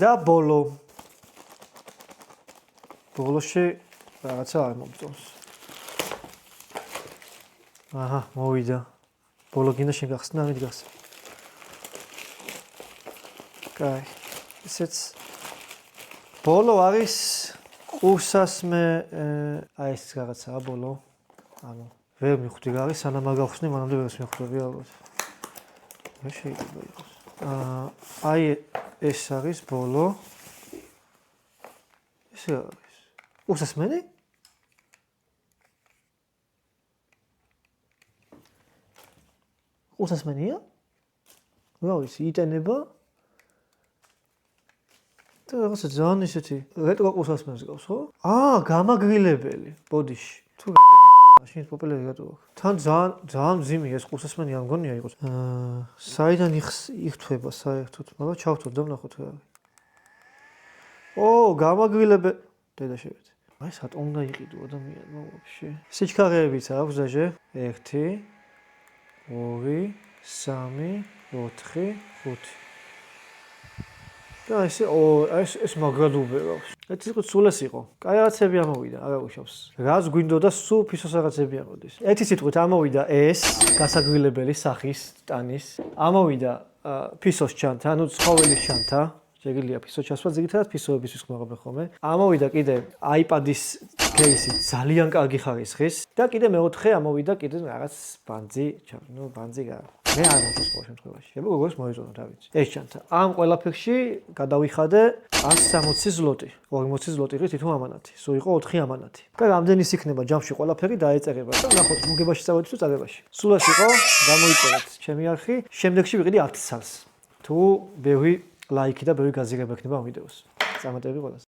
და ბოლო. ბოლოში რაღაცა არ მომწონს. აჰა, მოვიდა. ბოლო გინდა შეგახსნა, მიდგას. კაი. ესეც ბოლო არის ყურსასმე აი ეს რაღაცაა ბოლო. ანუ ვერ მიხვდი რა არის, სანამ არ გავხსნი, მანამდე ვერ მიხვდები ალბათ. რა შეიძლება იყოს? აი ეს არის ბოლო. ეს რა არის? ყურსასმენი? ყურსასმენია? რა ვიცი, იტანება? და რაღაცა ძალიან ისეთი რეტრო ყურსასმენს გავს, ხო? გამაგრილებელი, ბოდიში. თუ მაშინ პოპულარი რატო აქვს? თან ძალიან მძიმეა ეს ყურსასმენი არ მგონია იყოს. საიდან იხთვება საერთოდ? მაგრამ ჩავთვალ და ვნახოთ რა არის. გამაგრილებელი. დედა შევეცე. აი სატო უნდა იყიდო ადამიანმა ვაფშე. სიჩქარეებიც აქვს დაჟე. 1 2 3 4 5 და ეს მაგრად უბერავს. ეს იყო სულეს იყო. კაი რაღაცები ამოვიდა, არა უშავს. რაც გვინდოდა სულ ფისოს რაღაცები ამოდის. ერთი სიტყვით ამოვიდა ეს გასაგრილებელი სახის ტანის. ამოვიდა ფისოს ჩანთა, ანუ ცხოველის ჩანთა. შეგიძლია ფისო ჩასვა, ზოგადად ფისოების ვისხმობენ ხოლმე. ამოვიდა კიდე iPad-ის кейსი ძალიან კარგი ხარისხის და კიდე მეოთხე ამოვიდა კიდე რაღაც ბანძი, ნუ ბანძი რა. მე არ მომწონს ყოველ შემთხვევაში. შეგო როგორს მოიწონა რა ვიცი. ეს ჩანთა. ამ ყველაფერში გადავიხადე 160 ზლოტი. 40 ზლოტი ღირს თვითონ ამანათი. სულ იყო 4 ამანათი. და რამდენის იქნება ჯამში ყველაფერი დაეწერება და ნახოთ მოგებაში წავედი თუ წარებაში. სულ ეს იყო, გამოიწერეთ ჩემი არხი. შემდეგში ვიყიდი 10 ცალს. თუ ბევრი ლაიქი და ბევრი გაზირება ექნება ამ ვიდეოს. წარმატებები ყველას.